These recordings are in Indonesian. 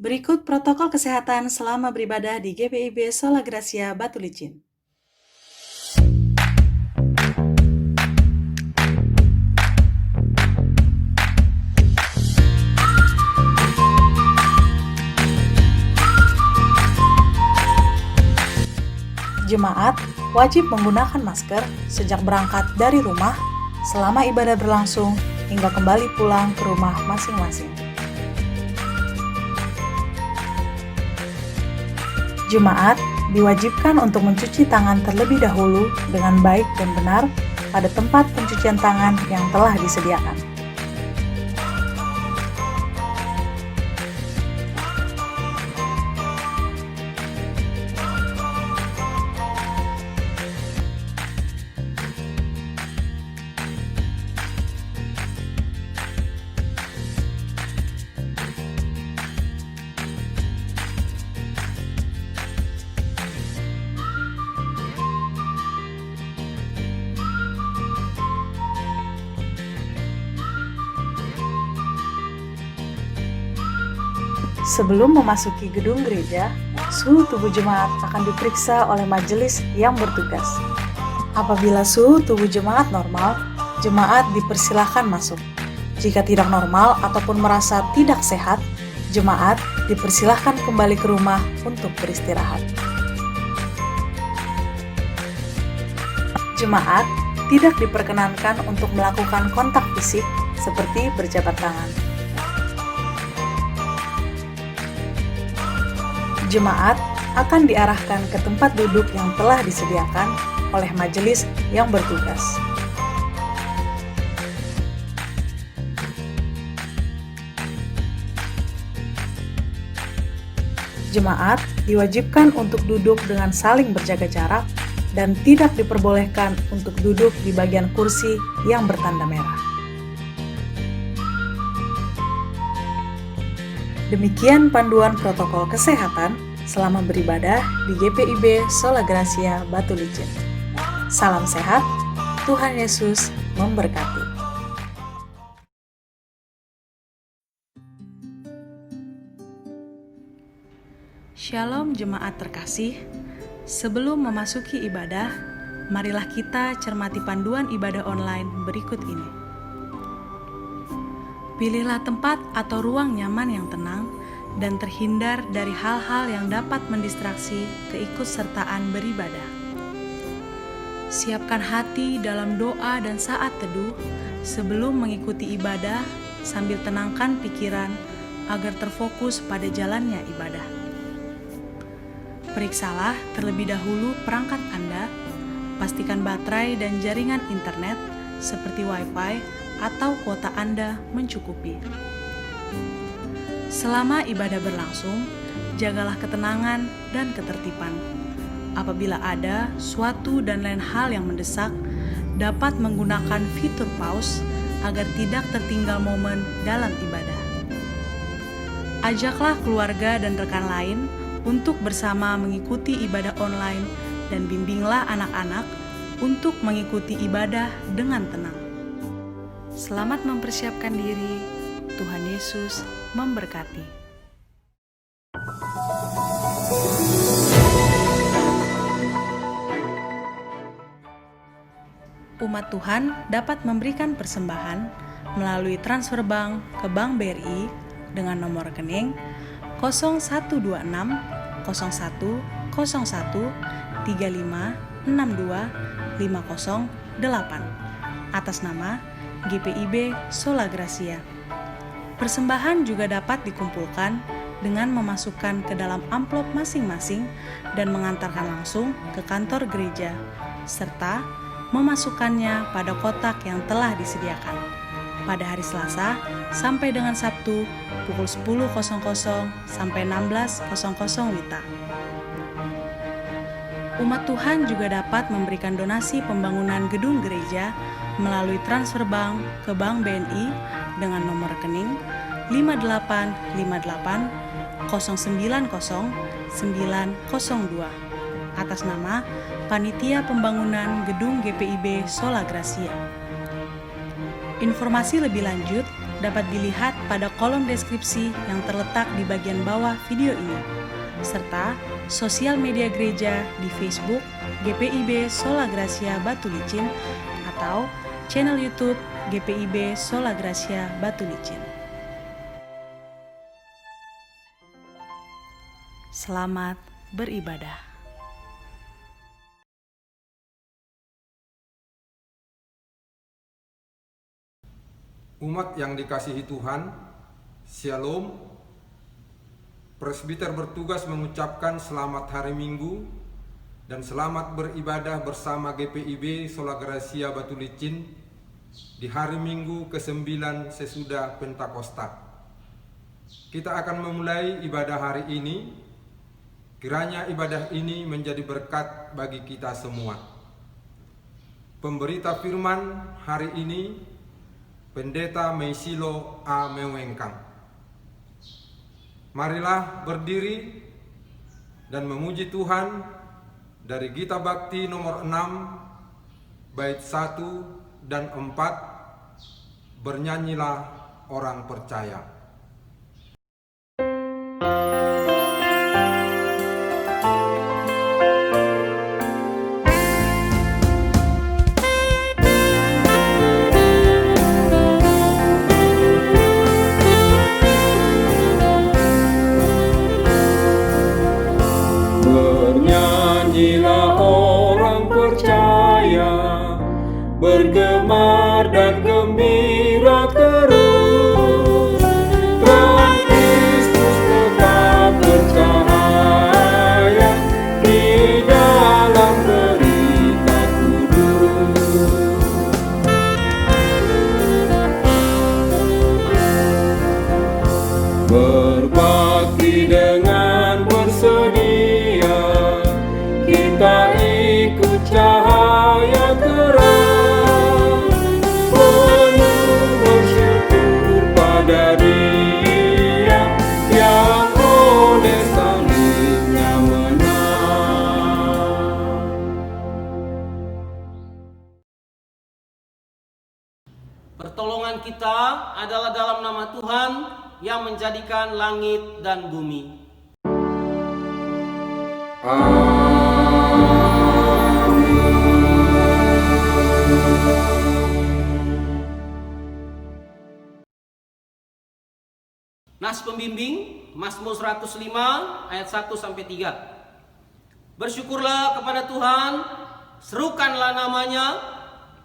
Berikut protokol kesehatan selama beribadah di GPIB Sola Gracia Batu Licin. Jemaat wajib menggunakan masker sejak berangkat dari rumah selama ibadah berlangsung hingga kembali pulang ke rumah masing-masing. Jemaat diwajibkan untuk mencuci tangan terlebih dahulu dengan baik dan benar pada tempat pencucian tangan yang telah disediakan. Sebelum memasuki gedung gereja, suhu tubuh jemaat akan diperiksa oleh majelis yang bertugas. Apabila suhu tubuh jemaat normal, jemaat dipersilahkan masuk. Jika tidak normal ataupun merasa tidak sehat, jemaat dipersilahkan kembali ke rumah untuk beristirahat. Jemaat tidak diperkenankan untuk melakukan kontak fisik seperti berjabat tangan. Jemaat akan diarahkan ke tempat duduk yang telah disediakan oleh majelis yang bertugas. Jemaat diwajibkan untuk duduk dengan saling berjaga jarak dan tidak diperbolehkan untuk duduk di bagian kursi yang bertanda merah. Demikian panduan protokol kesehatan selama beribadah di GPIB Sola Gracia Batu Licin. Salam sehat, Tuhan Yesus memberkati. Shalom jemaat terkasih, sebelum memasuki ibadah, marilah kita cermati panduan ibadah online berikut ini. Pilihlah tempat atau ruang nyaman yang tenang dan terhindar dari hal-hal yang dapat mendistraksi keikutsertaan beribadah. Siapkan hati dalam doa dan saat teduh sebelum mengikuti ibadah sambil tenangkan pikiran agar terfokus pada jalannya ibadah. Periksalah terlebih dahulu perangkat Anda, pastikan baterai dan jaringan internet seperti Wi-Fi atau kuota Anda mencukupi. Selama ibadah berlangsung, jagalah ketenangan dan ketertiban. Apabila ada suatu dan lain hal yang mendesak, dapat menggunakan fitur pause agar tidak tertinggal momen dalam ibadah. Ajaklah keluarga dan rekan lain untuk bersama mengikuti ibadah online dan bimbinglah anak-anak untuk mengikuti ibadah dengan tenang. Selamat mempersiapkan diri. Tuhan Yesus memberkati. Umat Tuhan dapat memberikan persembahan melalui transfer bank ke Bank BRI dengan nomor rekening 0126 01 01 35 62 508 atas nama GPIB Sola Gracia. Persembahan juga dapat dikumpulkan dengan memasukkan ke dalam amplop masing-masing dan mengantarkan langsung ke kantor gereja, serta memasukkannya pada kotak yang telah disediakan pada hari Selasa sampai dengan Sabtu pukul 10.00 sampai 16.00 WITA. Umat Tuhan juga dapat memberikan donasi pembangunan gedung gereja melalui transfer bank ke Bank BNI dengan nomor rekening 5858 090 902 atas nama Panitia Pembangunan Gedung GPIB Sola Gracia. Informasi lebih lanjut dapat dilihat pada kolom deskripsi yang terletak di bagian bawah video ini, serta sosial media gereja di Facebook GPIB Sola Gracia Batu Licin atau channel YouTube GPIB Sola Gracia Batu Licin. Selamat beribadah. Umat yang dikasihi Tuhan, Shalom. Presbiter bertugas mengucapkan selamat hari Minggu dan selamat beribadah bersama GPIB Sola Gracia Batu Licin di hari Minggu ke-9 sesudah Pentakosta. Kita akan memulai ibadah hari ini. Kiranya ibadah ini menjadi berkat bagi kita semua. Pemberita firman hari ini Pendeta Meisilo A. Mewengkang. Marilah berdiri dan memuji Tuhan dari Gita Bakti nomor 6 bait 1 dan 4. Bernyanyilah orang percaya. Bergemar dan gembira terus, terang Kristus tetap bercahaya di dalam berita kudus. Berbakti dengan bersedia, kita ikut cahaya terang. Pada Dia yang oleh salibnya menang. Pertolongan kita adalah dalam nama Tuhan yang menjadikan langit dan bumi. Nas pembimbing Mazmur 105 ayat 1-3. Bersyukurlah kepada Tuhan, serukanlah namanya,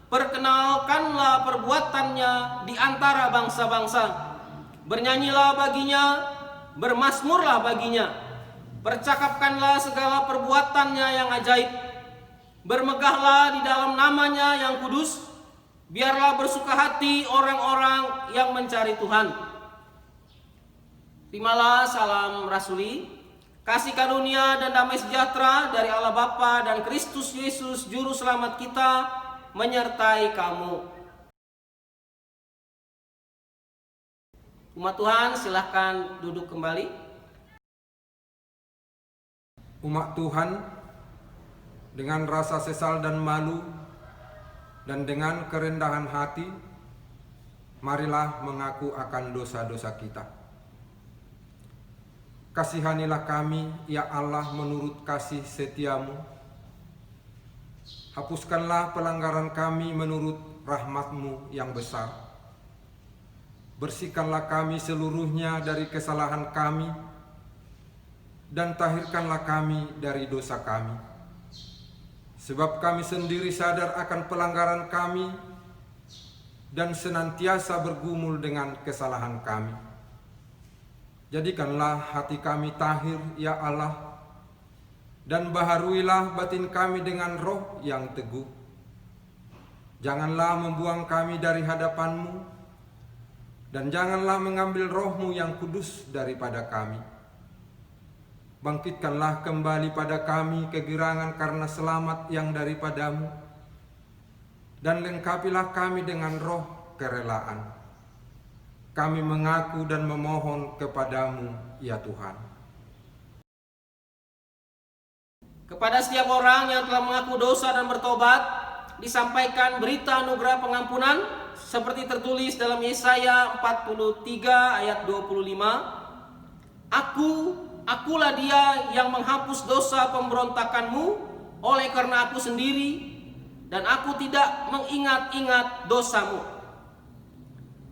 perkenalkanlah perbuatannya di antara bangsa-bangsa. Bernyanyilah baginya, bermazmurlah baginya. Percakapkanlah segala perbuatannya yang ajaib. Bermegahlah di dalam namanya yang kudus. Biarlah bersuka hati orang-orang yang mencari Tuhan. Terimalah salam rasuli, kasih karunia dan damai sejahtera dari Allah Bapa dan Kristus Yesus Juru Selamat kita menyertai kamu. Umat Tuhan, silahkan duduk kembali. Umat Tuhan, dengan rasa sesal dan malu dan dengan kerendahan hati, marilah mengaku akan dosa-dosa kita. Kasihanilah kami, ya Allah, menurut kasih setiamu. Hapuskanlah pelanggaran kami menurut rahmat-Mu yang besar. Bersihkanlah kami seluruhnya dari kesalahan kami, dan tahirkanlah kami dari dosa kami. Sebab kami sendiri sadar akan pelanggaran kami, dan senantiasa bergumul dengan kesalahan kami. Jadikanlah hati kami tahir, ya Allah, dan baharuilah batin kami dengan roh yang teguh. Janganlah membuang kami dari hadapan-Mu, dan janganlah mengambil roh-Mu yang kudus daripada kami. Bangkitkanlah kembali pada kami kegirangan karena selamat yang daripada-Mu, dan lengkapilah kami dengan roh kerelaan. Kami mengaku dan memohon kepadamu, ya Tuhan. Kepada setiap orang yang telah mengaku dosa dan bertobat, disampaikan berita anugerah pengampunan seperti tertulis dalam Yesaya 43 ayat 25. Akulah dia yang menghapus dosa pemberontakanmu oleh karena aku sendiri, dan aku tidak mengingat-ingat dosamu.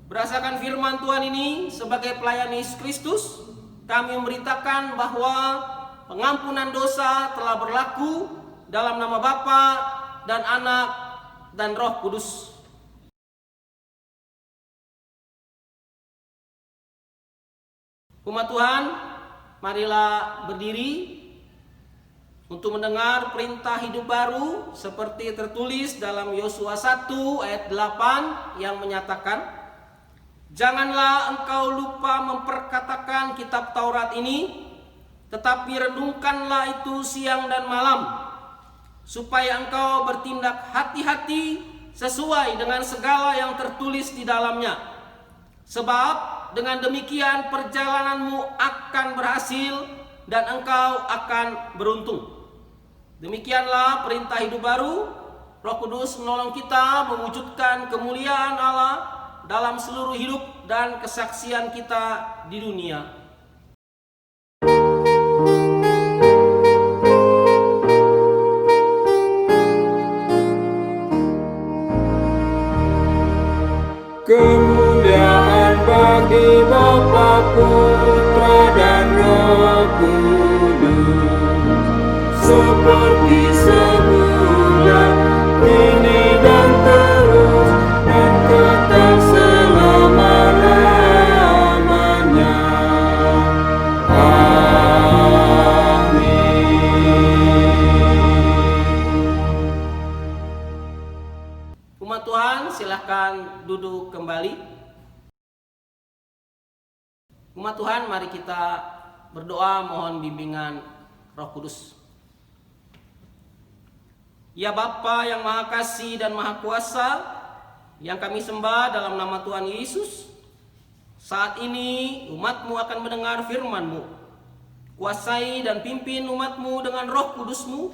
Berdasarkan firman Tuhan ini, sebagai pelayan Yesus Kristus, kami memberitakan bahwa pengampunan dosa telah berlaku dalam nama Bapa dan Anak dan Roh Kudus. Umat Tuhan, marilah berdiri untuk mendengar perintah hidup baru seperti tertulis dalam Yosua 1 ayat 8 yang menyatakan, "Janganlah engkau lupa memperkatakan kitab Taurat ini, tetapi renungkanlah itu siang dan malam, supaya engkau bertindak hati-hati sesuai dengan segala yang tertulis di dalamnya. Sebab dengan demikian perjalananmu akan berhasil dan engkau akan beruntung." Demikianlah perintah hidup baru. Roh Kudus menolong kita mewujudkan kemuliaan Allah dalam seluruh hidup dan kesaksian kita di dunia. Kemuliaan bagi Bapa, Putra dan Roh Kudus, seperti semula, kini dan terus, dan kekal selama-lamanya. Amin. Umat Tuhan, silakan duduk kembali. Umat Tuhan, mari kita berdoa mohon bimbingan Roh Kudus. Ya Bapa yang Maha Kasih dan Maha Kuasa, yang kami sembah dalam nama Tuhan Yesus, saat ini umat-Mu akan mendengar firman-Mu. Kuasai dan pimpin umat-Mu dengan Roh Kudus-Mu,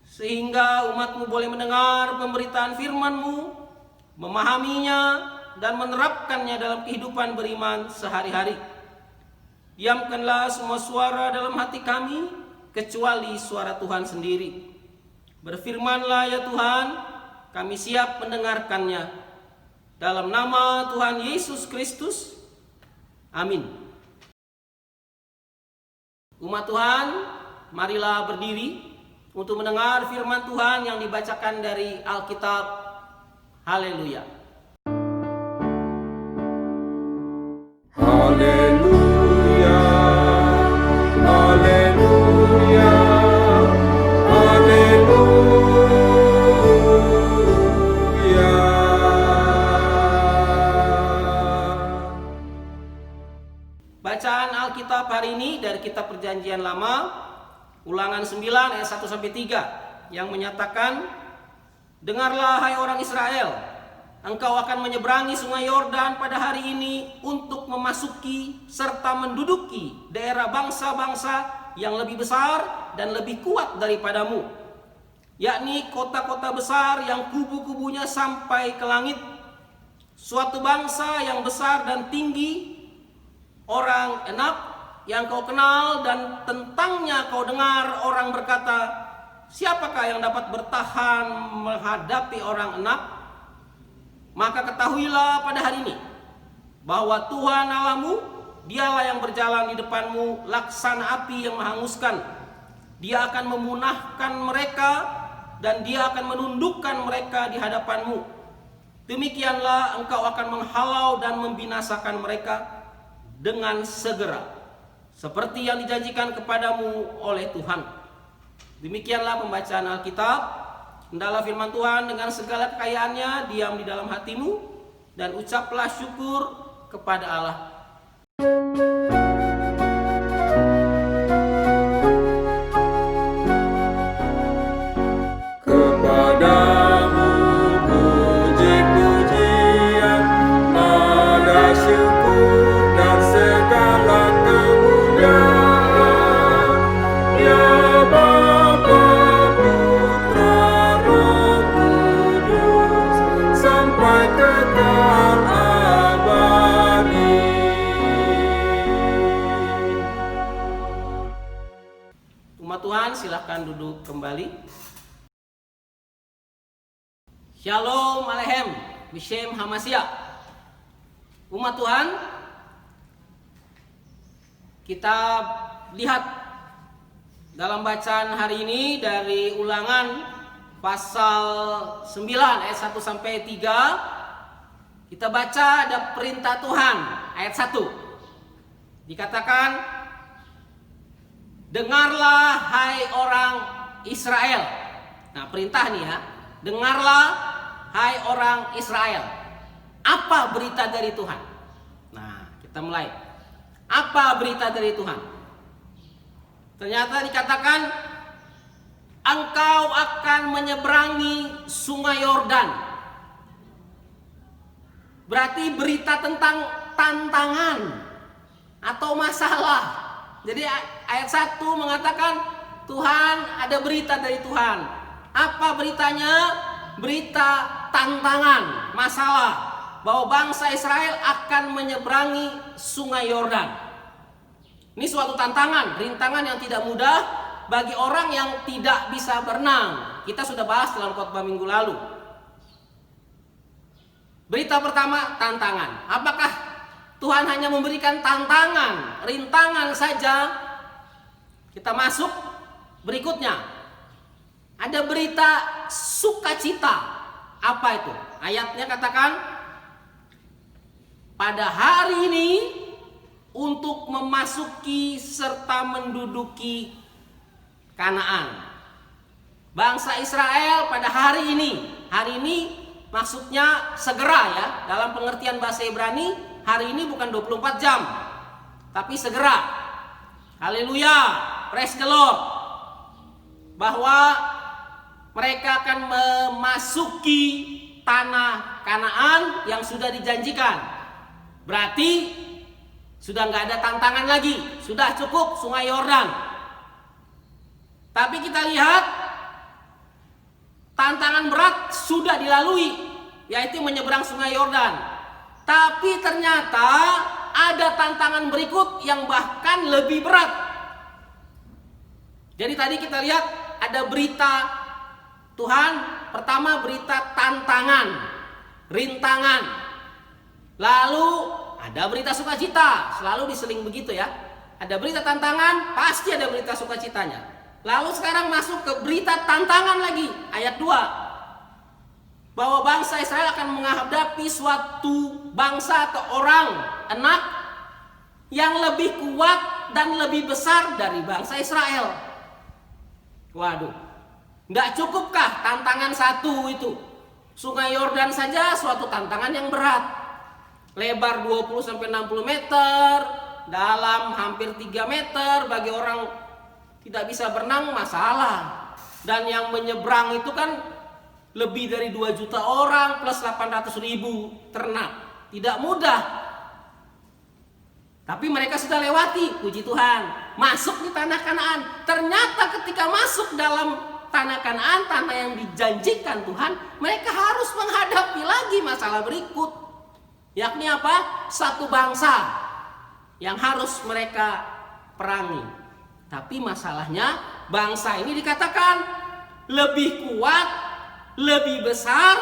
sehingga umat-Mu boleh mendengar pemberitaan firman-Mu, memahaminya dan menerapkannya dalam kehidupan beriman sehari-hari. Diamkanlah semua suara dalam hati kami, kecuali suara Tuhan sendiri. Berfirmanlah ya Tuhan, kami siap mendengarkannya. Dalam nama Tuhan Yesus Kristus, amin. Umat Tuhan, marilah berdiri untuk mendengar firman Tuhan yang dibacakan dari Alkitab. Haleluya. Haleluya, haleluya, haleluya. Bacaan Alkitab hari ini dari kitab Perjanjian Lama, Ulangan 9 ayat 1-3 yang menyatakan, "Dengarlah hai orang Israel, engkau akan menyeberangi sungai Yordan pada hari ini untuk memasuki serta menduduki daerah bangsa-bangsa yang lebih besar dan lebih kuat daripadamu, yakni kota-kota besar yang kubu-kubunya sampai ke langit, suatu bangsa yang besar dan tinggi, orang Enak yang kau kenal dan tentangnya kau dengar orang berkata, siapakah yang dapat bertahan menghadapi orang Enak? Maka ketahuilah pada hari ini bahwa Tuhan Allahmu, dialah yang berjalan di depanmu laksana api yang menghanguskan. Dia akan memunahkan mereka dan dia akan menundukkan mereka di hadapanmu. Demikianlah engkau akan menghalau dan membinasakan mereka dengan segera, seperti yang dijanjikan kepadamu oleh Tuhan." Demikianlah pembacaan Alkitab. Hendaklah firman Tuhan dengan segala kekayaannya diam di dalam hatimu, dan ucaplah syukur kepada Allah. Kepadamu puji-pujian, nada syukur dan segala kemuliaan, ya Bapa, Putra, Roh Kudus. silahkan duduk kembali. Shalom Aleichem, Bishem Hamasya. Umat Tuhan, kita lihat dalam bacaan hari ini dari Ulangan pasal 9 ayat 1 sampai 3. Kita baca ada perintah Tuhan ayat 1. Dikatakan, dengarlah hai orang Israel. Nah, perintah nih ya. Dengarlah hai orang Israel. Apa berita dari Tuhan? Nah, kita mulai. Apa berita dari Tuhan? Ternyata dikatakan, engkau akan menyeberangi sungai Yordan. Berarti berita tentang tantangan atau masalah. Jadi ayat 1 mengatakan Tuhan, ada berita dari Tuhan. Apa beritanya? Berita tantangan, masalah. Bahwa bangsa Israel akan menyeberangi sungai Yordan. Ini suatu tantangan, rintangan yang tidak mudah bagi orang yang tidak bisa berenang. Kita sudah bahas dalam khotbah minggu lalu. Berita pertama, tantangan. Apakah Tuhan hanya memberikan tantangan, rintangan saja? Kita masuk berikutnya. Ada berita sukacita. Apa itu? Ayatnya katakan, pada hari ini untuk memasuki serta menduduki Kanaan. Bangsa Israel pada hari ini maksudnya segera ya. Dalam pengertian bahasa Ibrani, hari ini bukan 24 jam, tapi segera. Haleluya, praise the Lord. Bahwa mereka akan memasuki tanah Kanaan yang sudah dijanjikan. Berarti sudah nggak ada tantangan lagi, sudah cukup sungai Yordan. Tapi kita lihat tantangan berat sudah dilalui, yaitu menyeberang sungai Yordan. Tapi ternyata ada tantangan berikut yang bahkan lebih berat. Jadi tadi kita lihat ada berita Tuhan, pertama berita tantangan, rintangan. Lalu ada berita sukacita, selalu diseling begitu ya. Ada berita tantangan, pasti ada berita sukacitanya. Lalu sekarang masuk ke berita tantangan lagi, ayat 2. Bahwa bangsa Israel akan menghadapi suatu bangsa atau orang, anak yang lebih kuat dan lebih besar dari bangsa Israel. Waduh, nggak cukupkah tantangan satu itu? Sungai Yordan saja suatu tantangan yang berat. Lebar 20-60 meter, dalam hampir 3 meter, bagi orang tidak bisa berenang masalah. Dan yang menyeberang itu kan lebih dari 2 juta orang plus 800.000 ternak. Tidak mudah. Tapi mereka sudah lewati, puji Tuhan, masuk di tanah Kanaan. Ternyata ketika masuk dalam tanah Kanaan, tanah yang dijanjikan Tuhan, mereka harus menghadapi lagi masalah berikut. Yakni apa? Satu bangsa yang harus mereka perangi. Tapi masalahnya bangsa ini dikatakan lebih kuat, lebih besar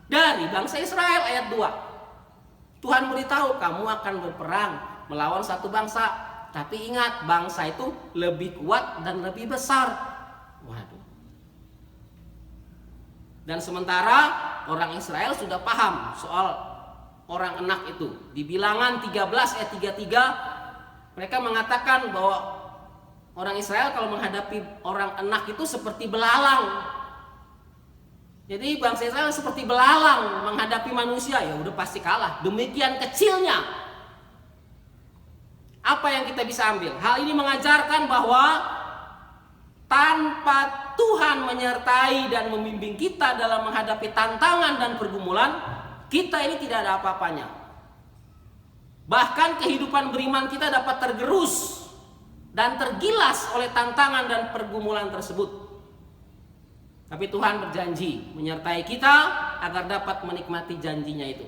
dari bangsa Israel. Ayat 2. Tuhan beritahu, kamu akan berperang melawan satu bangsa. Tapi ingat, bangsa itu lebih kuat dan lebih besar. Waduh. Dan sementara orang Israel sudah paham soal orang enak itu. Di Bilangan 13 ayat 33 mereka mengatakan bahwa orang Israel kalau menghadapi orang enak itu seperti belalang. Jadi bangsa Israel seperti belalang menghadapi manusia, ya udah pasti kalah. Demikian kecilnya. Apa yang kita bisa ambil? Hal ini mengajarkan bahwa tanpa Tuhan menyertai dan membimbing kita dalam menghadapi tantangan dan pergumulan, kita ini tidak ada apa-apanya. Bahkan kehidupan beriman kita dapat tergerus dan tergilas oleh tantangan dan pergumulan tersebut. Tapi Tuhan berjanji menyertai kita agar dapat menikmati janjinya itu.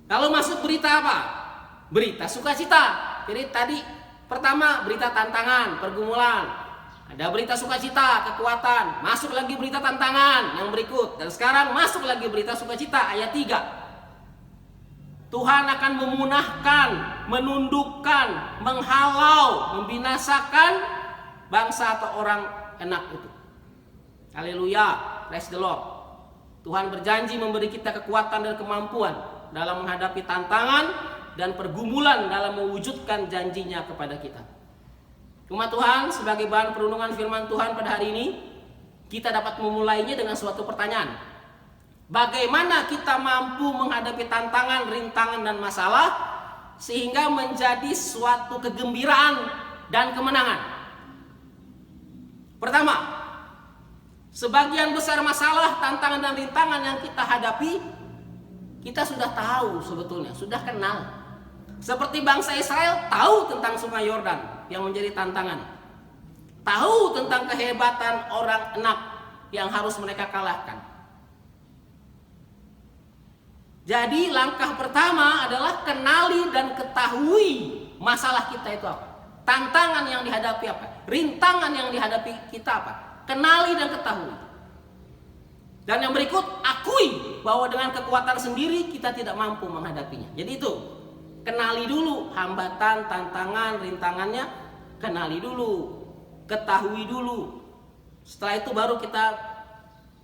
Lalu masuk berita apa? Berita sukacita. Jadi tadi pertama berita tantangan, pergumulan. Ada berita sukacita, kekuatan, masuk lagi berita tantangan yang berikut, dan sekarang masuk lagi berita sukacita ayat 3. Tuhan akan memunahkan, menundukkan, menghalau, membinasakan bangsa atau orang enak itu. Haleluya, praise the Lord. Tuhan berjanji memberi kita kekuatan dan kemampuan dalam menghadapi tantangan dan pergumulan dalam mewujudkan janjinya kepada kita. Umat Tuhan, sebagai bahan perundungan firman Tuhan pada hari ini, kita dapat memulainya dengan suatu pertanyaan. Bagaimana kita mampu menghadapi tantangan, rintangan, dan masalah sehingga menjadi suatu kegembiraan dan kemenangan? Pertama, sebagian besar masalah, tantangan, dan rintangan yang kita hadapi, kita sudah tahu sebetulnya, sudah kenal. Seperti bangsa Israel tahu tentang sungai Yordan yang menjadi tantangan. Tahu tentang kehebatan orang enak yang harus mereka kalahkan. Jadi langkah pertama adalah kenali dan ketahui masalah kita itu apa. Tantangan yang dihadapi apa? Rintangan yang dihadapi kita apa? Kenali dan ketahui. Dan yang berikut, akui bahwa dengan kekuatan sendiri kita tidak mampu menghadapinya. Jadi itu, kenali dulu hambatan, tantangan, rintangannya, kenali dulu, ketahui dulu. Setelah itu baru kita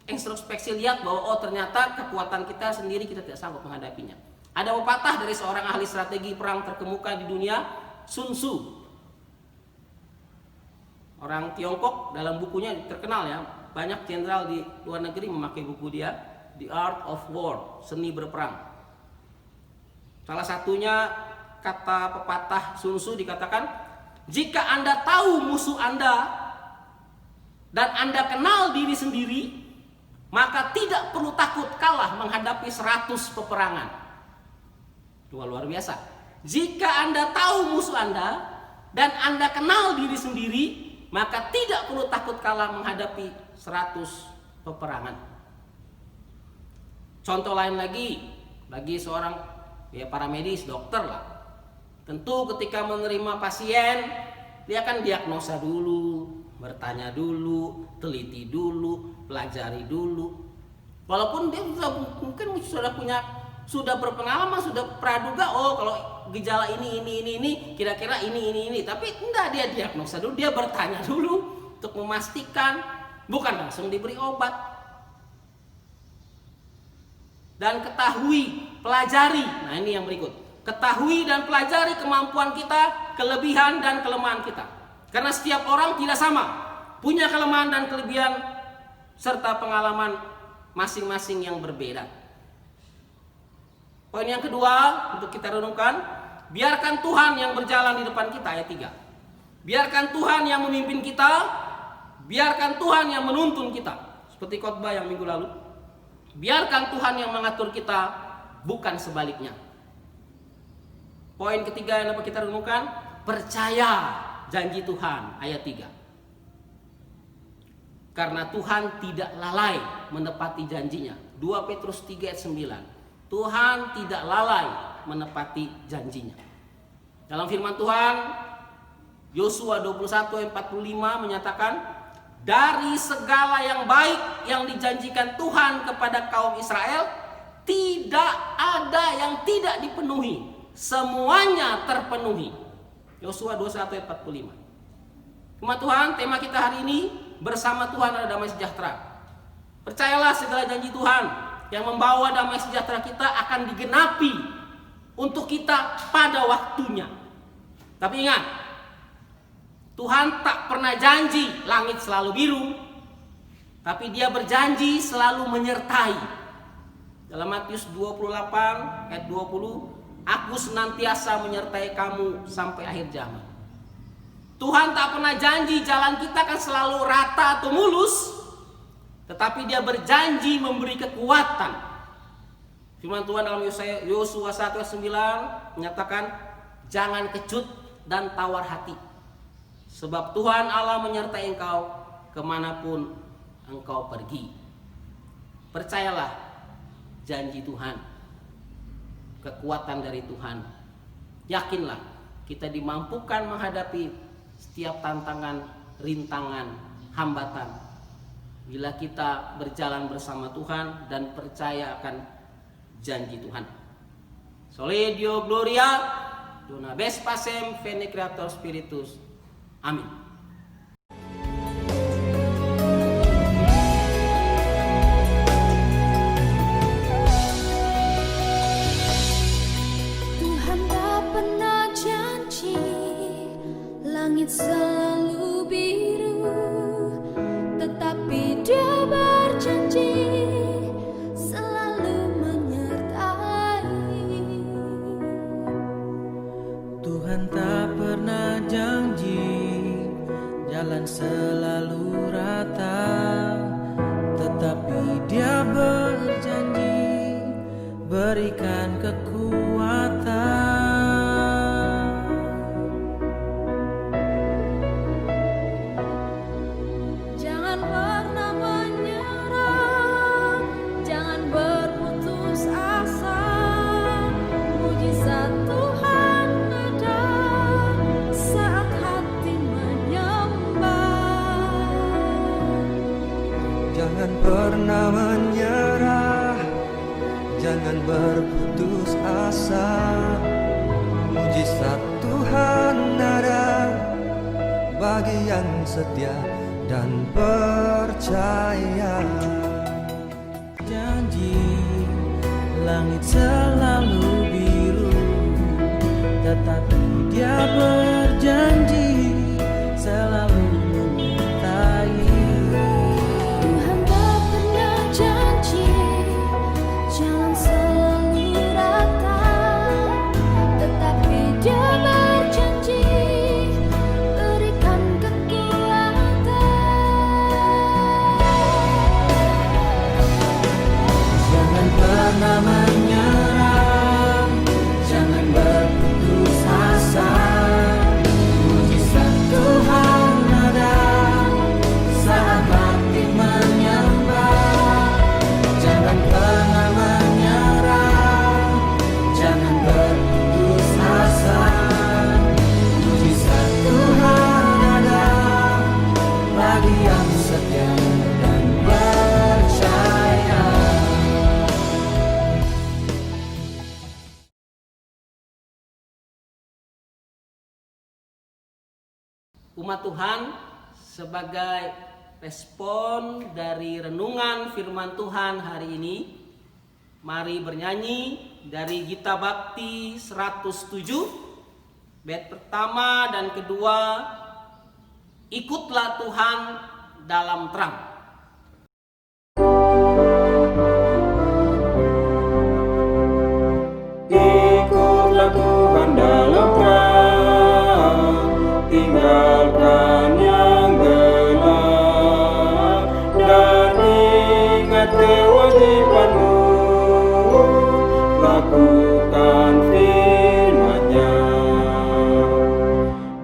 introspeksi, lihat bahwa oh ternyata kekuatan kita sendiri kita tidak sanggup menghadapinya. Ada pepatah dari seorang ahli strategi perang terkemuka di dunia, Sun Tzu. Orang Tiongkok, dalam bukunya terkenal ya, banyak jenderal di luar negeri memakai buku dia, The Art of War, seni berperang. Salah satunya kata pepatah Sun Tzu dikatakan, jika Anda tahu musuh Anda dan Anda kenal diri sendiri, maka tidak perlu takut kalah menghadapi 100 peperangan. Luar biasa. Jika Anda tahu musuh Anda dan Anda kenal diri sendiri, maka tidak perlu takut kalah menghadapi 100 peperangan. Contoh lain lagi, bagi seorang para medis, dokter lah. Tentu ketika menerima pasien, dia akan diagnosa dulu, bertanya dulu, teliti dulu, pelajari dulu. Walaupun dia mungkin sudah berpengalaman, sudah praduga, oh kalau gejala ini, kira-kira ini, tapi enggak, dia diagnosa dulu, dia bertanya dulu untuk memastikan, bukan langsung diberi obat. Dan ketahui, pelajari. Nah, ini yang berikut. Ketahui dan pelajari kemampuan kita, kelebihan dan kelemahan kita. Karena setiap orang tidak sama, punya kelemahan dan kelebihan serta pengalaman masing-masing yang berbeda. Poin yang kedua untuk kita renungkan, biarkan Tuhan yang berjalan di depan kita, ayat 3. Biarkan Tuhan yang memimpin kita, biarkan Tuhan yang menuntun kita. Seperti khotbah yang minggu lalu. Biarkan Tuhan yang mengatur kita, bukan sebaliknya. Poin ketiga yang dapat kita renungkan, percaya janji Tuhan, ayat 3. Karena Tuhan tidak lalai menepati janjinya. 2 Petrus 3 ayat 9. Tuhan tidak lalai menepati janjinya. Dalam firman Tuhan, Yosua 21 ayat 45 menyatakan, dari segala yang baik yang dijanjikan Tuhan kepada kaum Israel, tidak ada yang tidak dipenuhi. Semuanya terpenuhi. Yosua 21 ayat 45. Umat Tuhan, tema kita hari ini, bersama Tuhan ada damai sejahtera. Percayalah segala janji Tuhan yang membawa damai sejahtera kita akan digenapi untuk kita pada waktunya. Tapi ingat, Tuhan tak pernah janji langit selalu biru, tapi Dia berjanji selalu menyertai. Dalam Matius 28 ayat 20, Aku senantiasa menyertai kamu sampai akhir zaman. Tuhan tak pernah janji jalan kita akan selalu rata atau mulus, tetapi Dia berjanji memberi kekuatan. Firman Tuhan dalam Yosua 1 ayat 9 menyatakan, jangan kecut dan tawar hati, sebab Tuhan Allah menyertai engkau kemanapun engkau pergi. Percayalah janji Tuhan, kekuatan dari Tuhan. Yakinlah kita dimampukan menghadapi setiap tantangan rintangan, hambatan. Bila kita berjalan bersama Tuhan dan percaya akan janji Tuhan. Sole Deo Gloria, Dona Bes Pasem, Veni Creator Spiritus. Amin. Tuhan tak pernah janji langit selalu biru, tetapi Dia berjanji selalu menyertai. Tuhan tak pernah janji jalan selalu rata, tetapi Dia berjanji berikan kekuatan. Jangan pernah menyerah, jangan berputus asa. Mujizat Tuhan ada saat hati menyembah. Jangan pernah menyerah, jangan berputus asa. Mujizat Tuhan ada bagi yang setia dan percaya. Janji langit selalu biru, tetapi Dia berjanji selalu menyertai. Tuhan tak pernah janji jalan selalu rata, tetapi Dia berjanji berikan kekuatan. Jangan pernah menyerah, jangan berputus asa. Mujizat Tuhan ada saat hati menyembah. Jangan pernah menyerah, jangan berputus asa. Mujizat Tuhan ada bagi yang setia dan percaya. Umat Tuhan, sebagai respon dari renungan firman Tuhan hari ini, mari bernyanyi dari Gita Bakti 107, bait pertama dan kedua, Ikutlah Tuhan dalam terang. Ikutlah Tuhan dalam terang, tinggalkan yang gelap, dan ingat kewajibanmu, lakukan firman-Nya.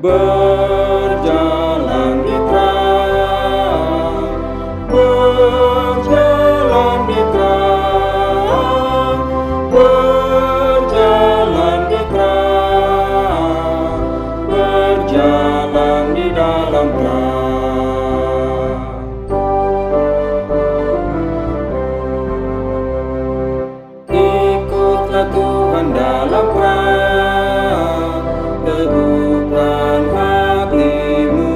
Berjalan di terang, berjalan di terang, berjalan di terang, berjalan di dalam terang. Ikutlah Tuhan dalam terang, teguhkan hatimu,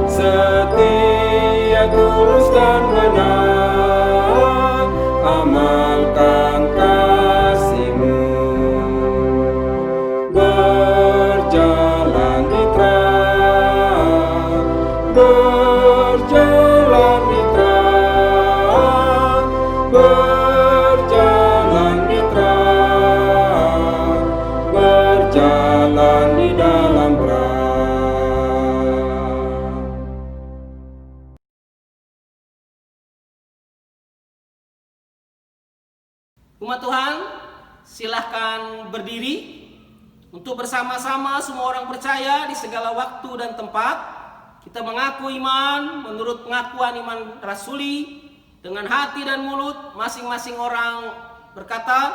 setia, tulus dan benar, amalkan kasih-Mu. Berjalan di terang, berjalan di terang, berjalan di terang, berjalan di dalam terang. Umat Tuhan, silahkan berdiri untuk bersama-sama semua orang percaya di segala waktu dan tempat. Kita mengaku iman menurut pengakuan iman rasuli dengan hati dan mulut. Masing-masing orang berkata,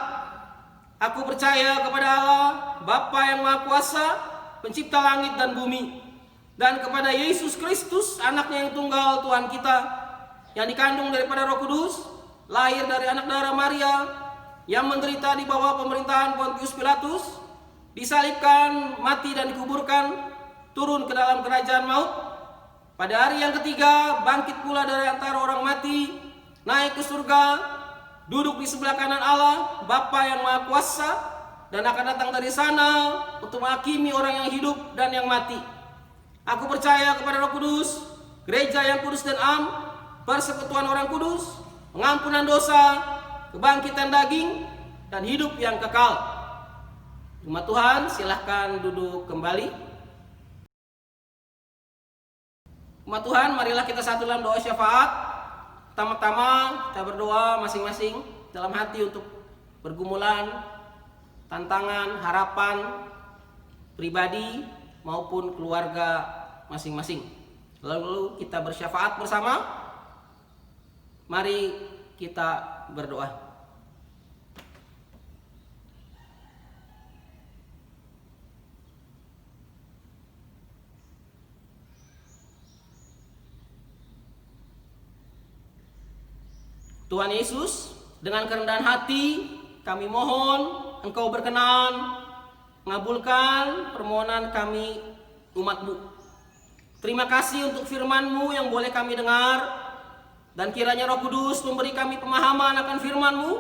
aku percaya kepada Allah, Bapa yang Maha Kuasa, pencipta langit dan bumi, dan kepada Yesus Kristus, anaknya yang tunggal, Tuhan kita, yang dikandung daripada Roh Kudus, lahir dari anak darah Maria, yang menderita di bawah pemerintahan Pontius Pilatus, disalibkan, mati dan dikuburkan, turun ke dalam kerajaan maut. Pada hari yang ketiga bangkit pula dari antara orang mati, naik ke surga, duduk di sebelah kanan Allah, Bapa yang Maha Kuasa, dan akan datang dari sana untuk menghakimi orang yang hidup dan yang mati. Aku percaya kepada Roh Kudus, gereja yang kudus dan am, persekutuan orang kudus, pengampunan dosa, kebangkitan daging, dan hidup yang kekal. Umat Tuhan, silahkan duduk kembali. Umat Tuhan, marilah kita satu dalam doa syafaat. Pertama-tama kita berdoa masing-masing dalam hati untuk pergumulan, tantangan, harapan pribadi maupun keluarga masing-masing. Lalu kita bersyafaat bersama. Mari kita berdoa. Tuhan Yesus, dengan kerendahan hati kami mohon Engkau berkenan mengabulkan permohonan kami umat-Mu. Terima kasih untuk firman-Mu yang boleh kami dengar, dan kiranya Roh Kudus memberi kami pemahaman akan firman-Mu,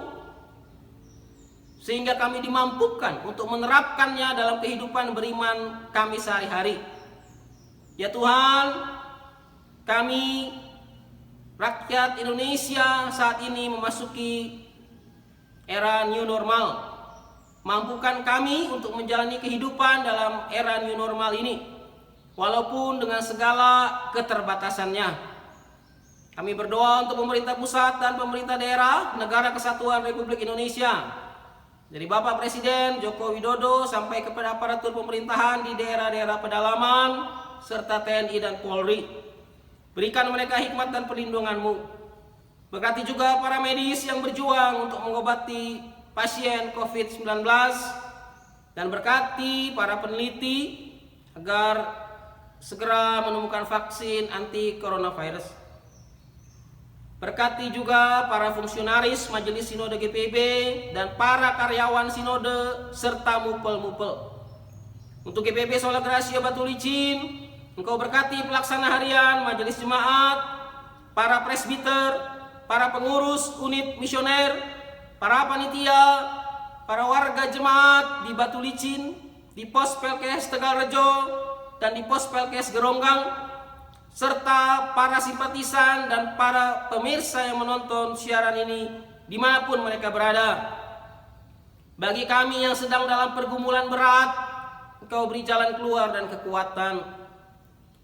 sehingga kami dimampukan untuk menerapkannya dalam kehidupan beriman kami sehari-hari. Ya Tuhan, kami rakyat Indonesia saat ini memasuki era new normal. Mampukan kami untuk menjalani kehidupan dalam era new normal ini, walaupun dengan segala keterbatasannya. Kami berdoa untuk pemerintah pusat dan pemerintah daerah Negara Kesatuan Republik Indonesia, dari Bapak Presiden Joko Widodo sampai kepada aparatur pemerintahan di daerah-daerah pedalaman serta TNI dan Polri. Berikan mereka hikmat dan perlindungan-Mu. Berkati juga para medis yang berjuang untuk mengobati pasien COVID-19, dan berkati para peneliti agar segera menemukan vaksin anti coronavirus. Berkati juga para fungsionaris Majelis Sinode GPIB dan para karyawan Sinode serta mupel-mupel. Untuk GPIB Sola Gracia Batu Licin, Engkau berkati pelaksana harian Majelis Jemaat, para presbiter, para pengurus unit misioner, para panitia, para warga jemaat di Batu Licin, di Pos Pelkes Tegalrejo, dan di Pos Pelkes Geronggang, serta para simpatisan dan para pemirsa yang menonton siaran ini dimanapun mereka berada. Bagi kami yang sedang dalam pergumulan berat, Engkau beri jalan keluar dan kekuatan.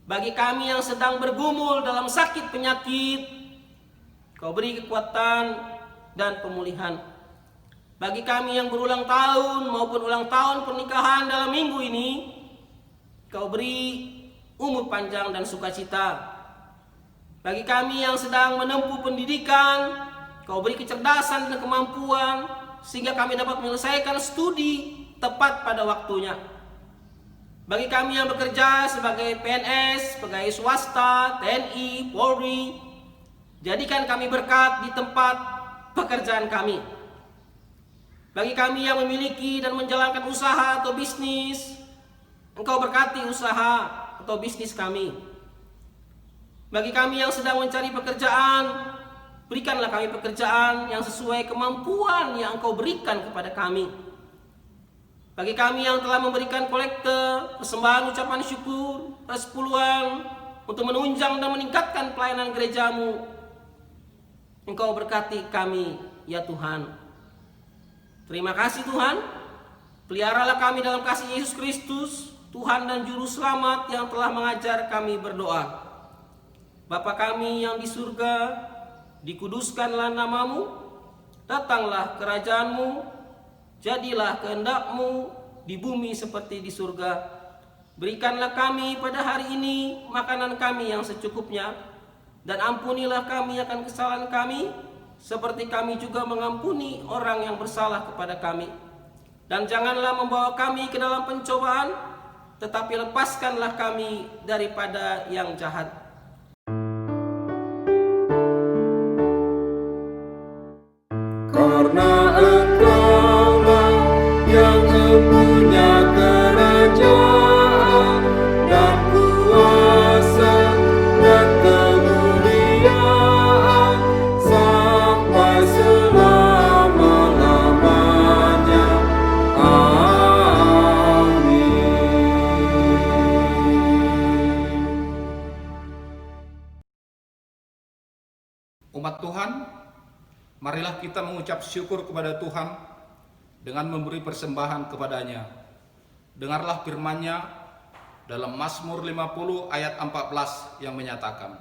Bagi kami yang sedang bergumul dalam sakit penyakit, Engkau beri kekuatan dan pemulihan. Bagi kami yang berulang tahun maupun ulang tahun pernikahan dalam minggu ini, Kau beri umur panjang dan sukacita. Bagi kami yang sedang menempuh pendidikan, Kau beri kecerdasan dan kemampuan sehingga kami dapat menyelesaikan studi tepat pada waktunya. Bagi kami yang bekerja sebagai PNS, pegawai swasta, TNI, Polri, jadikan kami berkat di tempat pekerjaan kami. Bagi kami yang memiliki dan menjalankan usaha atau bisnis, Engkau berkati usaha atau bisnis kami. Bagi kami yang sedang mencari pekerjaan, berikanlah kami pekerjaan yang sesuai kemampuan yang Engkau berikan kepada kami. Bagi kami yang telah memberikan kolekte, persembahan ucapan syukur, persepuluhan untuk menunjang dan meningkatkan pelayanan gereja-Mu, Engkau berkati kami, ya Tuhan. Terima kasih Tuhan. Peliharalah kami dalam kasih Yesus Kristus, Tuhan dan Juru Selamat yang telah mengajar kami berdoa. Bapa kami yang di surga, dikuduskanlah nama-Mu, datanglah kerajaan-Mu, jadilah kehendak-Mu di bumi seperti di surga. Berikanlah kami pada hari ini makanan kami yang secukupnya, dan ampunilah kami akan kesalahan kami, seperti kami juga mengampuni orang yang bersalah kepada kami. Dan janganlah membawa kami ke dalam pencobaan, tetapi lepaskanlah kami daripada yang jahat. Karena Engkaulah yang mempunya kerajaan dan kuasa dan kemuliaan sampai selama-lamanya. Amin. Umat Tuhan, marilah kita mengucap syukur kepada Tuhan dengan memberi persembahan kepadanya. Dengarlah firman-Nya dalam Mazmur 50 ayat 14 yang menyatakan,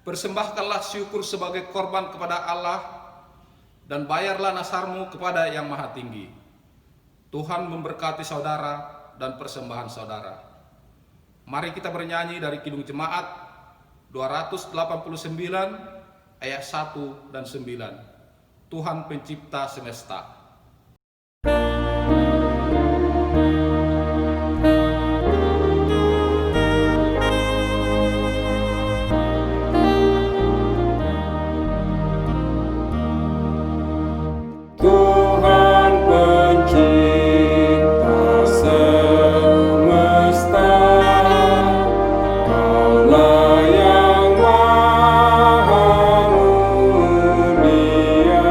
"Persembahkanlah syukur sebagai korban kepada Allah dan bayarlah nasarmu kepada Yang Maha Tinggi." Tuhan memberkati saudara dan persembahan saudara. Mari kita bernyanyi dari Kidung Jemaat 289 ayat 1 dan 9. Tuhan pencipta semesta. Tuhan pencipta semesta, Kaulah yang maha mulia,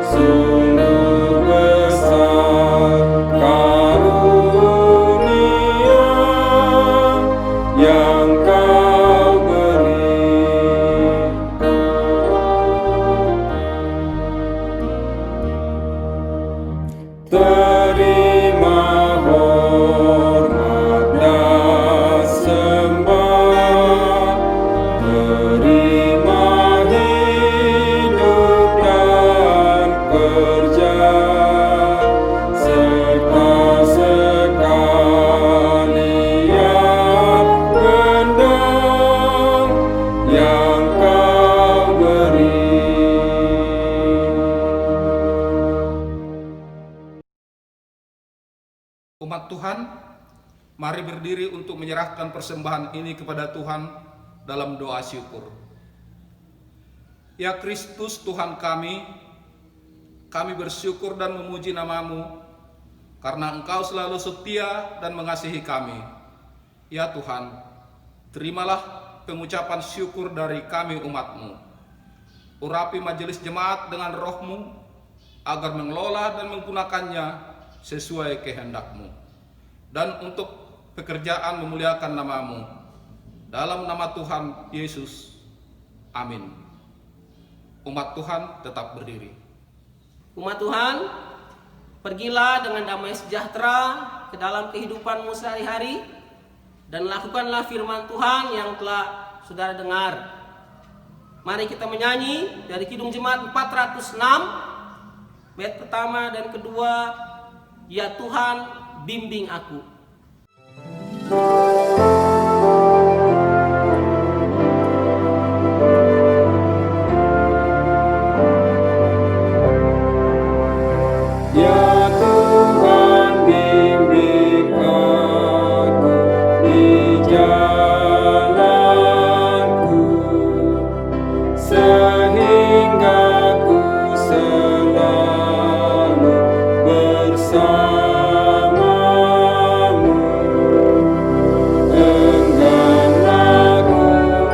sungguh besar karunia yang Kau beri. Terima hormat dan sembah, terima hidup dan kerja, serta sekalian benda yang Kau beri. Umat Tuhan, mari berdiri untuk menyerahkan persembahan ini kepada Tuhan dalam doa syukur. Ya Kristus Tuhan kami bersyukur dan memuji nama-Mu karena Engkau selalu setia dan mengasihi kami. Ya Tuhan, terimalah pengucapan syukur dari kami umat-Mu. Urapi majelis jemaat dengan roh-Mu agar mengelola dan menggunakannya sesuai kehendak-Mu. Dan untuk pekerjaan memuliakan nama-Mu. Dalam nama Tuhan Yesus. Amin. Umat Tuhan tetap berdiri. Umat Tuhan, pergilah dengan damai sejahtera ke dalam kehidupanmu sehari-hari dan lakukanlah firman Tuhan yang telah saudara dengar. Mari kita menyanyi dari Kidung Jemaat 406, bait pertama dan kedua, "Ya Tuhan, bimbing aku." Ya Tuhan, bimbing aku di jalanku, sehingga ku selalu bersama-Mu. Engganlah ku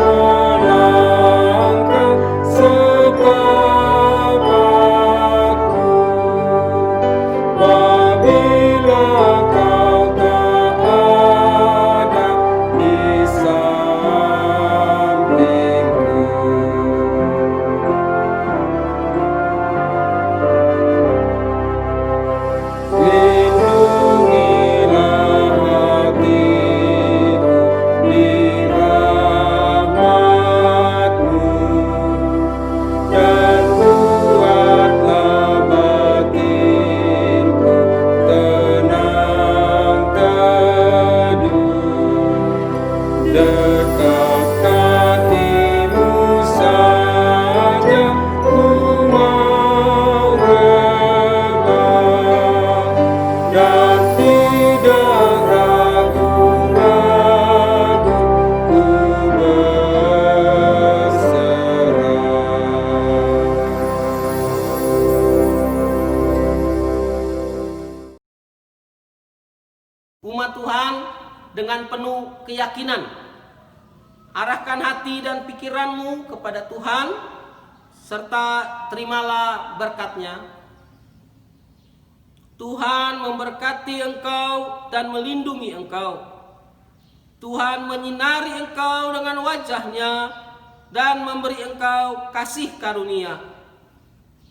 melangkah setapak apabila Kau tak ada di sampingku. Lindungilah Umat Tuhan dengan penuh keyakinan, arahkan hati dan pikiranmu kepada Tuhan, serta terimalah berkat-Nya. Tuhan memberkati engkau dan melindungi engkau. Tuhan menyinari engkau dengan wajah-Nya dan memberi engkau kasih karunia.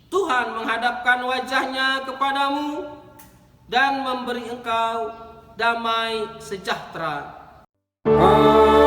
Tuhan menghadapkan wajah-Nya kepadamu dan memberi engkau damai sejahtera. Amin.